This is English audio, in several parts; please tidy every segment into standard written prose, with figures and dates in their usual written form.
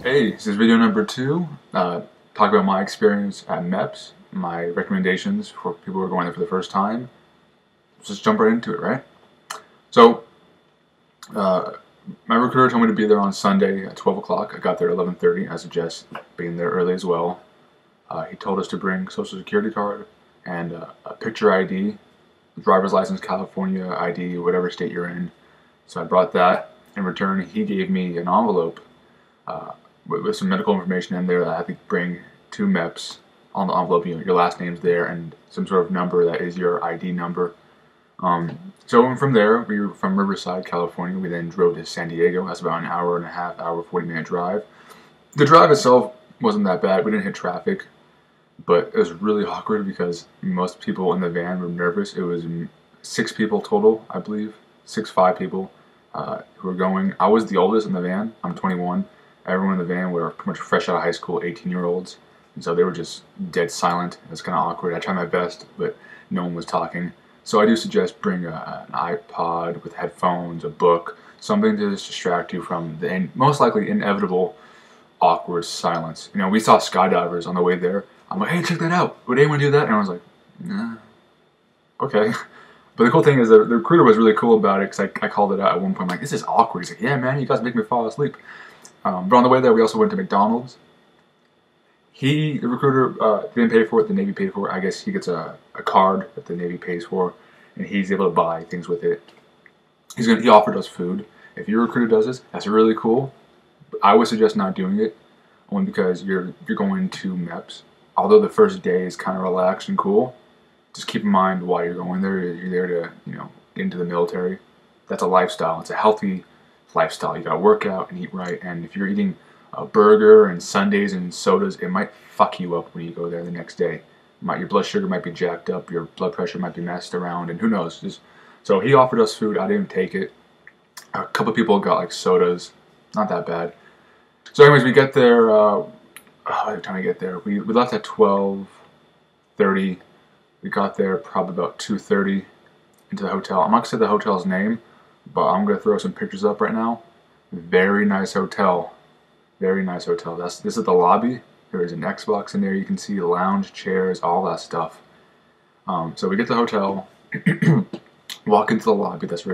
Hey, this is video number 2. Talk about my experience at MEPS, my recommendations for people who are going there for the first time. Let's just jump right into it, right? So, my recruiter told me to be there on Sunday at 12 o'clock. I got there at 11:30. I suggest being there early as well. He told us to bring social security card and a picture ID, driver's license, California ID, whatever state you're in. So I brought that. In return, he gave me an envelope with some medical information in there that I had to bring to MEPS. On the envelope, your last name's there and some sort of number that is your ID number. So from there, we were from Riverside, California. We then drove to San Diego. That's about an hour and a half, 40-minute drive. The drive itself wasn't that bad. We didn't hit traffic, but it was really awkward because most people in the van were nervous. It was 6 people total, I believe, 5 people who were going. I was the oldest in the van. I'm 21. Everyone in the van were pretty much fresh out of high school, 18-year-olds. And so they were just dead silent. It was kind of awkward. I tried my best, but no one was talking. So I do suggest bring an iPod with headphones, a book, something to just distract you from the most likely inevitable awkward silence. You know, we saw skydivers on the way there. I'm like, hey, check that out. Would anyone do that? And I was like, nah, okay. But the cool thing is that the recruiter was really cool about it because I called it out at one point. I'm like, this is awkward. He's like, yeah, man, you guys make me fall asleep. But on the way there, we also went to McDonald's. The recruiter, didn't pay for it. The Navy paid for it. I guess he gets a card that the Navy pays for, and he's able to buy things with it. He offered us food. If your recruiter does this, that's really cool. I would suggest not doing it, only because you're going to MEPS. Although the first day is kind of relaxed and cool, just keep in mind while you're going there, you're there to, get into the military. That's a lifestyle. It's a healthy lifestyle. You gotta work out and eat right. And if you're eating a burger and sundaes and sodas, it might fuck you up when you go there the next day. Your blood sugar might be jacked up. Your blood pressure might be messed around, and who knows. So he offered us food. I didn't take it. A couple people got like sodas. Not that bad. So anyways, we get there. By the time we get there, we left at 12:30. We got there probably about 2:30 into the hotel. I'm not gonna say the hotel's name, but I'm gonna throw some pictures up right now. Very nice hotel. Very nice hotel. This is the lobby. There is an Xbox in there. You can see lounge chairs, all that stuff. So we get to the hotel, walk into the lobby. That's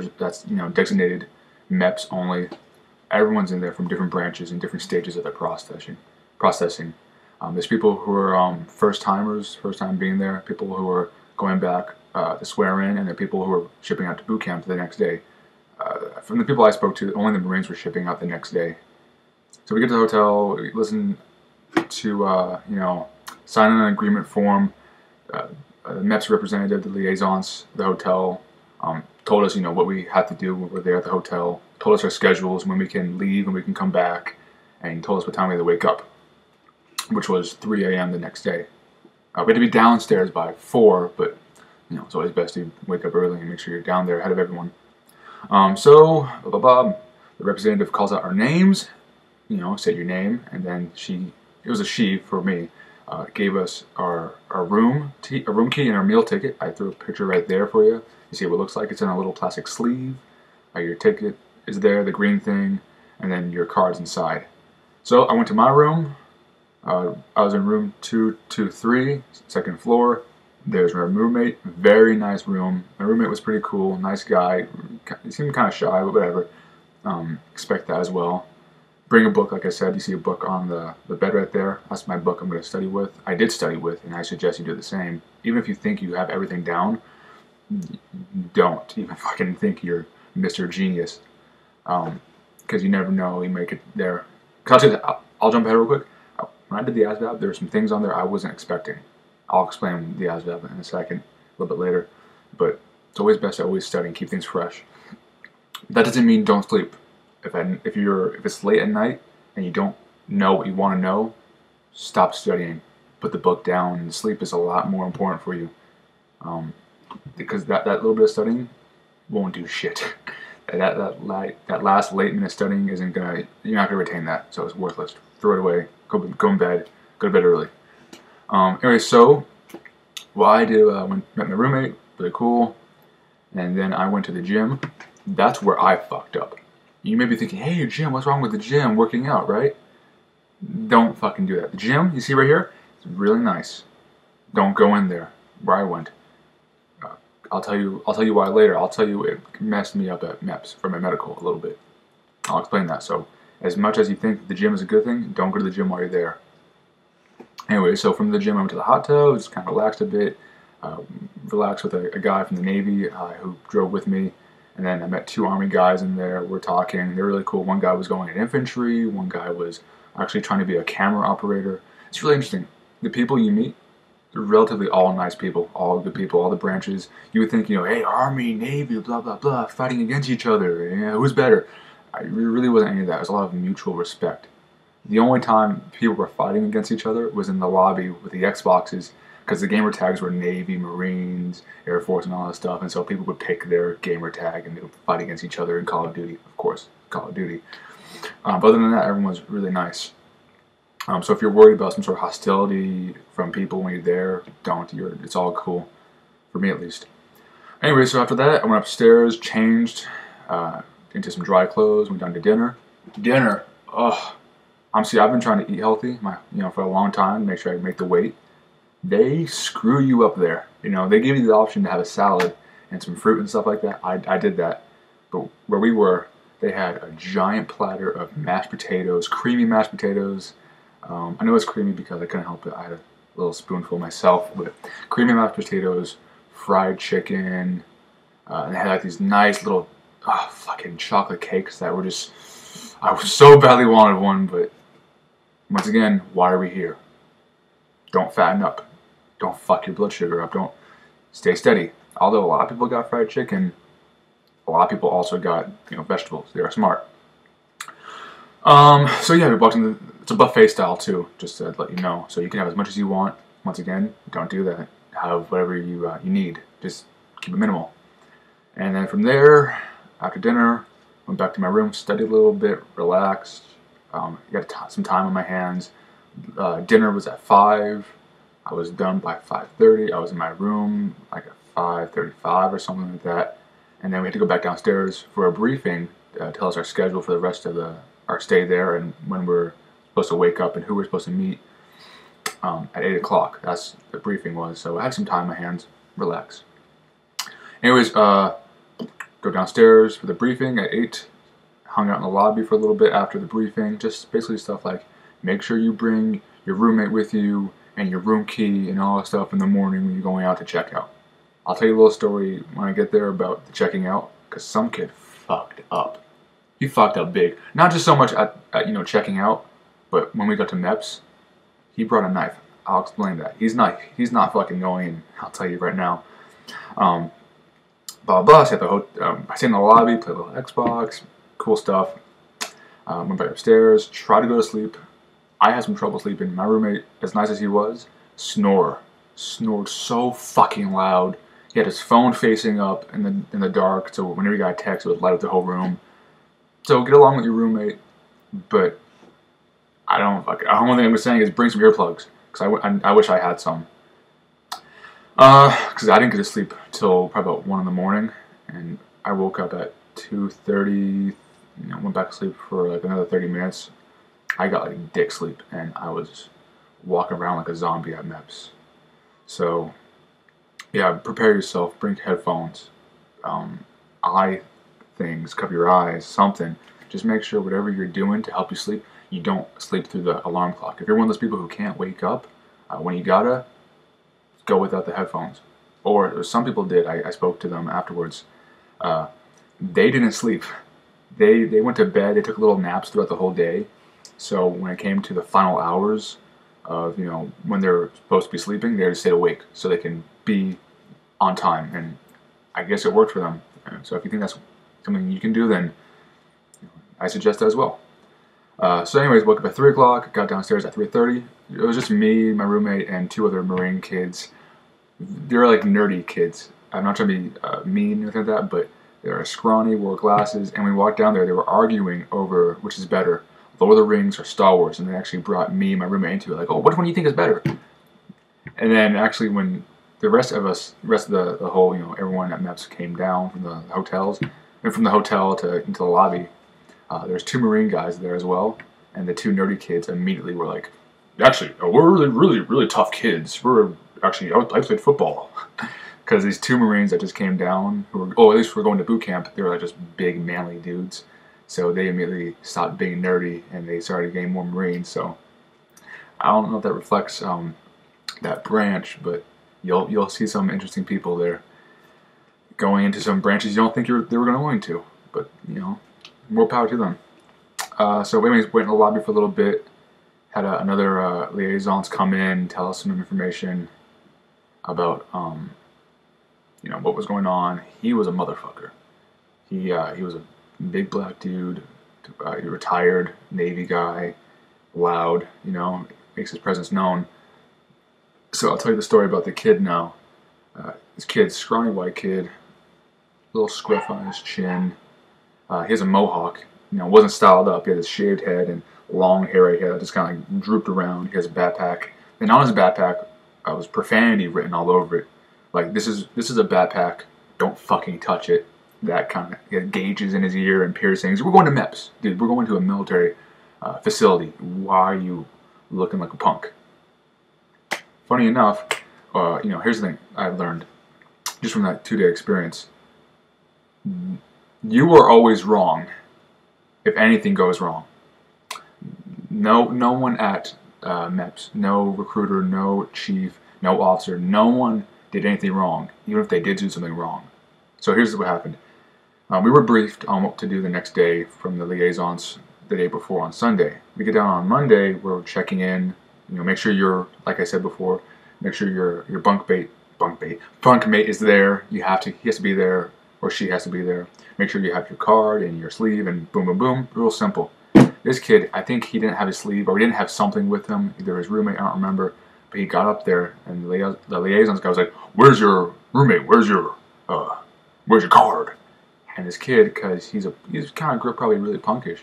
designated MEPS only. Everyone's in there from different branches and different stages of their processing. There's people who are first time being there. People who are going back to swear in, and there are people who are shipping out to boot camp the next day. From the people I spoke to, only the Marines were shipping out the next day. So we get to the hotel, we listen to, sign an agreement form. The MEPS representative, the liaisons, the hotel, told us, what we had to do when we were there at the hotel, told us our schedules, when we can leave, when we can come back, and told us what time we had to wake up, which was 3 a.m. the next day. We had to be downstairs by 4, but, it's always best to wake up early and make sure you're down there ahead of everyone. So, the representative calls out our names, said your name, and then it was a she for me, gave us our room key and our meal ticket. I threw a picture right there for you. You see what it looks like. It's in a little plastic sleeve. Your ticket is there, the green thing, and then your card's inside. So I went to my room. I was in room 223, second floor. There's my roommate. Very nice room. My roommate was pretty cool, nice guy. He seemed kind of shy, but whatever. Expect that as well. Bring a book, like I said. You see a book on the bed right there. That's my book I'm going to study with. I did study with, and I suggest you do the same. Even if you think you have everything down, don't even fucking think you're Mr. Genius. Because you never know, you make it there. I'll jump ahead real quick. When I did the ASVAB, there were some things on there I wasn't expecting. I'll explain the ASVAB in a second, a little bit later. But it's always best to always study and keep things fresh. That doesn't mean don't sleep. If it's late at night and you don't know what you want to know, stop studying. Put the book down. And sleep is a lot more important for you, because that little bit of studying won't do shit. that last late minute studying you're not gonna retain that, so it's worthless. Throw it away. Go in bed. Go to bed early. Anyway, so I met my roommate. Really cool. And then I went to the gym. That's where I fucked up. You may be thinking, hey, gym, what's wrong with the gym? Working out, right? Don't fucking do that. The gym, you see right here, it's really nice. Don't go in there where I went. I'll tell you why later. I'll tell you it messed me up at MEPS for my medical a little bit. I'll explain that. So as much as you think the gym is a good thing, don't go to the gym while you're there. Anyway, so from the gym I went to the hot tub, just kind of relaxed a bit, relaxed with a guy from the Navy who drove with me, and then I met 2 Army guys in there. We're talking. They're really cool. One guy was going in infantry. One guy was actually trying to be a camera operator. It's really interesting. The people you meet, they're relatively all nice people, all good people, all the branches. You would think, hey, Army, Navy, blah, blah, blah, fighting against each other. Who's better? It really wasn't any of that. It was a lot of mutual respect. The only time people were fighting against each other was in the lobby with the Xboxes, because the gamer tags were Navy, Marines, Air Force, and all that stuff, and so people would pick their gamer tag and they would fight against each other in Call of Duty, of course, Call of Duty. But other than that, everyone was really nice. So if you're worried about some sort of hostility from people when you're there, don't. It's all cool, for me at least. Anyway, so after that, I went upstairs, changed into some dry clothes, went down to dinner. Dinner, ugh. Honestly, I've been trying to eat healthy, for a long time, make sure I make the weight. They screw you up there. They give you the option to have a salad and some fruit and stuff like that. I did that, but where we were, they had a giant platter of mashed potatoes, creamy mashed potatoes. I know it's creamy because I couldn't help it. I had a little spoonful myself, but creamy mashed potatoes, fried chicken, and they had like these nice little fucking chocolate cakes that were just, I so badly wanted one, but once again, why are we here? Don't fatten up. Don't fuck your blood sugar up. Don't stay steady. Although a lot of people got fried chicken, a lot of people also got vegetables. They are smart. So yeah, it's a buffet style too, just to let you know. So you can have as much as you want. Once again, don't do that. Have whatever you need. Just keep it minimal. And then from there, after dinner, went back to my room, studied a little bit, relaxed. Got some time on my hands. Dinner was at 5. I was done by 5:30. I was in my room like at 5:35 or something like that. And then we had to go back downstairs for a briefing to tell us our schedule for the rest of our stay there and when we're supposed to wake up and who we're supposed to meet at 8 o'clock. That's the briefing was. So I had some time on my hands, relax. Anyways, go downstairs for the briefing at 8. Hung out in the lobby for a little bit after the briefing. Just basically stuff like make sure you bring your roommate with you and your room key and all that stuff in the morning when you're going out to check out. I'll tell you a little story when I get there about the checking out, because some kid fucked up. He fucked up big. Not just so much at checking out, but when we got to MEPS, he brought a knife. I'll explain that. He's not fucking going in. I'll tell you right now. Blah blah blah. I stayed in the lobby, played a little Xbox, cool stuff. Went back upstairs, tried to go to sleep. I had some trouble sleeping. My roommate, as nice as he was, snored so fucking loud. He had his phone facing up in the dark, so whenever he got a text, it would light up the whole room. So get along with your roommate, but the only thing I'm saying is bring some earplugs, because I wish I had some. Because I didn't get to sleep till probably about 1 in the morning, and I woke up at 2:30. Went back to sleep for like another 30 minutes. I got like dick sleep, and I was walking around like a zombie at MEPS. So yeah, prepare yourself. Bring headphones, eye things, cover your eyes, something. Just make sure whatever you're doing to help you sleep, you don't sleep through the alarm clock. If you're one of those people who can't wake up when you gotta, go without the headphones. Or some people did. I spoke to them afterwards. They didn't sleep. They went to bed. They took little naps throughout the whole day. So when it came to the final hours of when they're supposed to be sleeping, they just stayed awake so they can be on time. And I guess it worked for them. So if you think that's something you can do, then I suggest that as well. So anyways, woke up at 3 o'clock, got downstairs at 3:30. It was just me, my roommate, and 2 other Marine kids. They're like nerdy kids. I'm not trying to be mean or anything like that, but they were scrawny, wore glasses, and we walked down there. They were arguing over which is better, Lord of the Rings or Star Wars, and they actually brought me and my roommate into it. Like, oh, which one do you think is better? And then actually when the rest of the whole, everyone at MEPS came down from the hotels, and from the hotel into the lobby, there's 2 Marine guys there as well. And the two nerdy kids immediately were like, actually, we're really tough kids. We're actually, I played football. Because these two Marines that just came down, who were, at least were going to boot camp, they were like just big, manly dudes. So they immediately stopped being nerdy and they started getting more Marines. So I don't know if that reflects that branch, but you'll see some interesting people there going into some branches you don't think they were going to. But, you know, more power to them. So we went in the lobby for a little bit. Had another liaisons come in, tell us some information about, you know, what was going on. He was a motherfucker. He was a big black dude, he retired Navy guy, loud, you know, makes his presence known. So I'll tell you the story about the kid now. This kid, scrawny white kid, little scruff on his chin. He has a mohawk. You know, wasn't styled up. He had his shaved head and long hairy hair, just kind of like drooped around. He has a backpack, and on his backpack was profanity written all over it. Like, this is a backpack. Don't fucking touch it. That kind of, he had gauges in his ear and piercings. We're going to MEPS, dude. We're going to a military facility. Why are you looking like a punk? Funny enough, you know, here's the thing I've learned just from that 2-day experience. You are always wrong if anything goes wrong. No one at MEPS, no recruiter, no chief, no officer, no one did anything wrong, even if they did do something wrong. So here's what happened. We were briefed on what to do the next day from the liaisons the day before on Sunday. We get down on Monday, we're checking in, you know, make sure you're, like I said before, make sure your bunkmate is there. He has to be there, or she has to be there. Make sure you have your card and your sleeve, and boom, boom, boom. Real simple. This kid, I think he didn't have his sleeve, or he didn't have something with him, either his roommate, I don't remember, but he got up there, and the liaisons guy was like, "Where's your roommate? Where's your card?" And this kid, because he's kind of probably really punkish,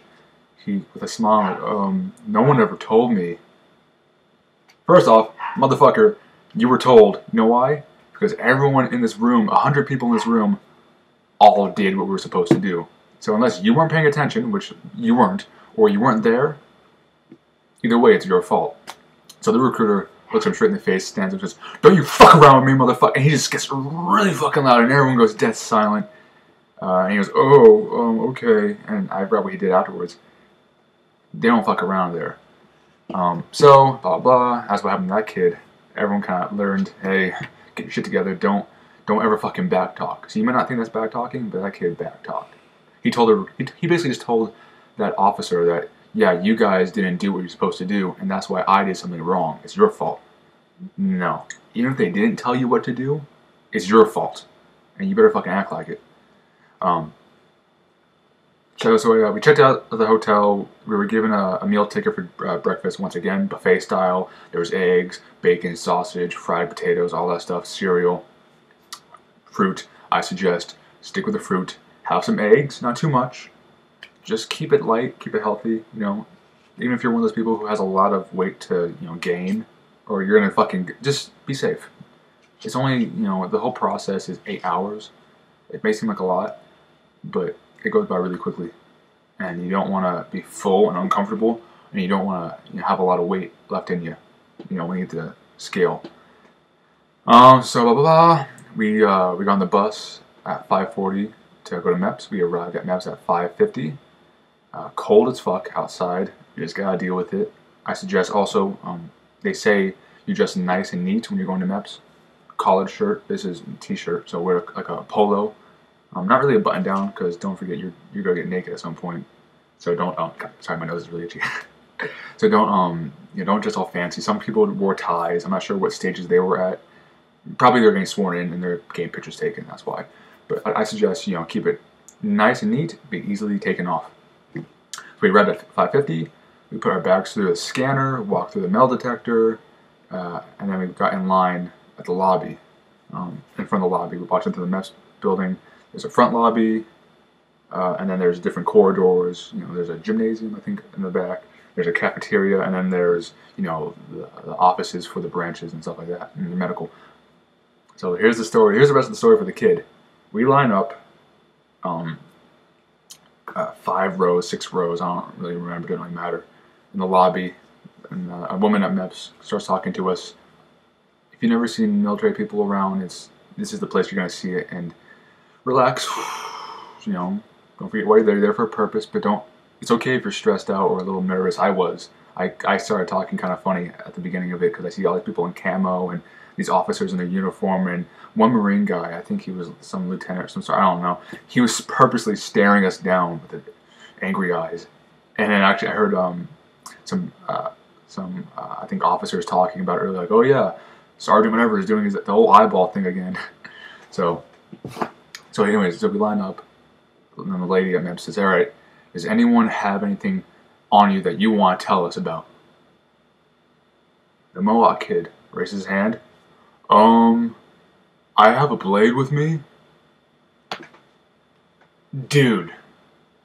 he, with a smile, no one ever told me. First off, motherfucker, you were told. You know why? Because everyone in this room, 100 people in this room, all did what we were supposed to do. So unless you weren't paying attention, which you weren't, or you weren't there, either way, it's your fault. So the recruiter looks him straight in the face, stands up and says, "Don't you fuck around with me, motherfucker." And he just gets really fucking loud, and everyone goes dead silent. And he goes, okay. And I forgot what he did afterwards. They don't fuck around there. So, blah, blah. That's what happened to that kid. Everyone kind of learned, hey, get your shit together. Don't ever fucking backtalk. So you might not think that's backtalking, but that kid backtalked. He basically just told that officer that, yeah, you guys didn't do what you're supposed to do, and that's why I did something wrong. It's your fault. No. Even if they didn't tell you what to do, it's your fault. And you better fucking act like it. So we checked out of the hotel. We were given a meal ticket for breakfast, once again, buffet style. There was eggs, bacon, sausage, fried potatoes, all that stuff, cereal, fruit. I suggest stick with the fruit. Have some eggs, not too much. Just keep it light, keep it healthy, you know. Even if you're one of those people who has a lot of weight to, you know, gain, or you're gonna fucking, just be safe. It's only, you know, the whole process is 8 hours. It may seem like a lot, but it goes by really quickly. And you don't want to be full and uncomfortable, and you don't want to, you know, have a lot of weight left in you, you know, when you get to scale. So blah blah blah. We got on the bus at 5:40 to go to MEPS. We arrived at MEPS at 5:50. Cold as fuck outside. You just gotta deal with it. I suggest also, they say you dress nice and neat when you're going to MEPS. Collared shirt. This is a t-shirt, so wear like a polo. Not really a button down, because don't forget you're gonna get naked at some point. So don't. Sorry, my nose is really itchy. So don't you know, don't dress all fancy. Some people wore ties. I'm not sure what stages they were at. Probably they're getting sworn in and they're getting pictures taken. That's why. But I suggest, you know, keep it nice and neat, be easily taken off. So we arrived at 5:50. We put our bags through a scanner, walked through the metal detector, and then we got in line at the lobby. In front of the lobby, we walked into the MEPS building. There's a front lobby, and then there's different corridors. You know, there's a gymnasium, I think, in the back. There's a cafeteria, and then there's, you know, the offices for the branches and stuff like that, and the medical. So here's the story. Here's the rest of the story for the kid. We line up 5 rows, 6 rows. I don't really remember. It doesn't really matter. in the lobby, and a woman at MEPS starts talking to us. If you've never seen military people around, this is the place you're gonna see it. And relax, you know. Don't forget why they're there for a purpose, but don't. It's okay if you're stressed out or a little nervous. I was. I started talking kind of funny at the beginning of it because I see all these people in camo and these officers in their uniform, and one Marine guy, I think he was some lieutenant or some sort, I don't know. He was purposely staring us down with angry eyes. And then actually I heard some I think officers talking about it earlier, like, oh yeah, Sergeant whatever is doing the whole eyeball thing again. So anyways, so we line up, and then the lady at MEPS says, all right, does anyone have anything on you that you want to tell us about? The Mohawk kid raises his hand. I have a blade with me. Dude.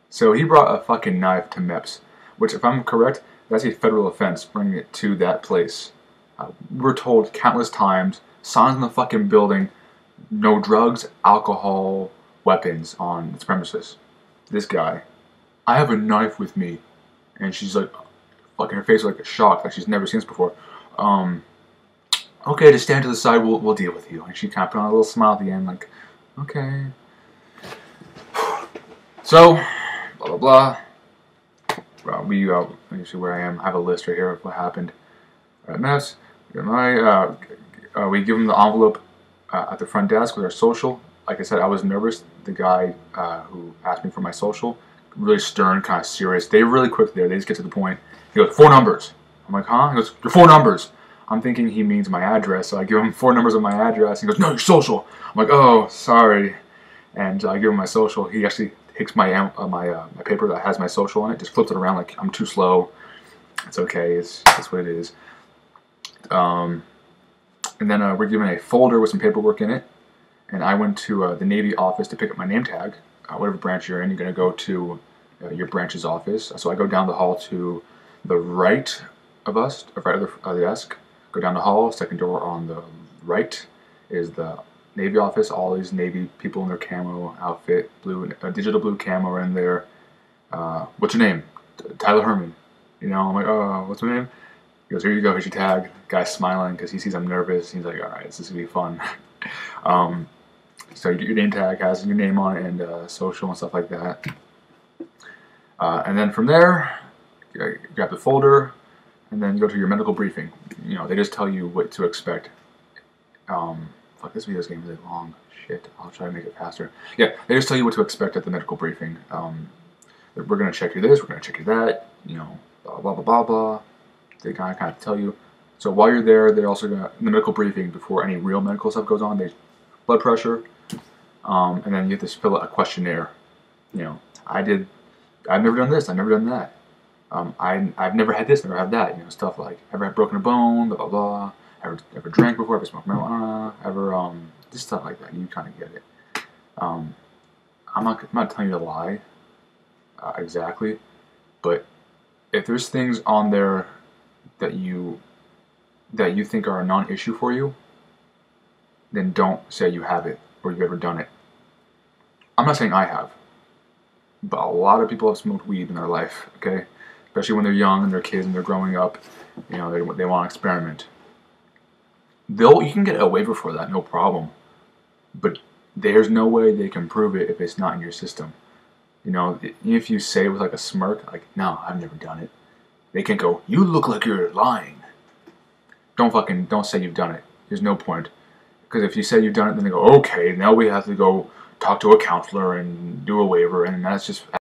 So he brought a fucking knife to MEPS, which if I'm correct, that's a federal offense, bringing it to that place. We're told countless times, signs in the fucking building, no drugs, alcohol, weapons on its premises. This guy, I have a knife with me. And she's like, fucking her face was like a shock, like she's never seen this before. Okay, just stand to the side, we'll deal with you. And she kind of put on a little smile at the end, like, okay. So, blah, blah, blah. Let me see where I am. I have a list right here of what happened. Alright, MEPS. We give them the envelope at the front desk with our social. Like I said, I was nervous. The guy who asked me for my social, really stern, kind of serious. They're really quick there. They just get to the point. He goes, 4 numbers. I'm like, huh? He goes, your 4 numbers. I'm thinking he means my address, so I give him 4 numbers of my address. He goes, no, your social. I'm like, oh, sorry. And I give him my social. He actually takes my paper that has my social on it, just flips it around like I'm too slow. It's okay. That's what it is. And then we're given a folder with some paperwork in it. And I went to the Navy office to pick up my name tag. Whatever branch you're in, you're going to go to your branch's office. So I go down the hall to the right of us, right of the desk. Go down the hall, second door on the right is the Navy office. All these Navy people in their camo outfit, digital blue camo are in there. What's your name? Tyler Herman. You know, I'm like, oh, what's my name? He goes, here you go, here's your tag. Guy's smiling because he sees I'm nervous. He's like, all right, this is going to be fun. So your name tag has your name on it and social and stuff like that. And then from there, you grab the folder and then go to your medical briefing. You know, they just tell you what to expect. Fuck, this video's getting really long. Shit, I'll try to make it faster. Yeah, they just tell you what to expect at the medical briefing. We're going to check you this, we're going to check you that, you know, blah, blah, blah, blah, blah. They kind of tell you. So while you're there, they're also going to, in the medical briefing, before any real medical stuff goes on, they blood pressure, and then you have to fill out a questionnaire. You know, I've never done this, I've never done that. I've never had this, never had that. You know, stuff like, ever had broken a bone, blah, blah, blah. Ever drank before, ever smoked marijuana, ever, just stuff like that. You kind of get it. I'm not telling you to lie, exactly, but if there's things on there that you think are a non-issue for you, then don't say you have it or you've ever done it. I'm not saying I have, but a lot of people have smoked weed in their life, okay? Especially when they're young and they're kids and they're growing up, you know, they want to experiment. You can get a waiver for that, no problem. But there's no way they can prove it if it's not in your system. You know, if you say it with like a smirk, like, no, I've never done it. They can't go, you look like you're lying. Don't say you've done it. There's no point. Because if you say you've done it, then they go, okay, now we have to go talk to a counselor and do a waiver, and that's just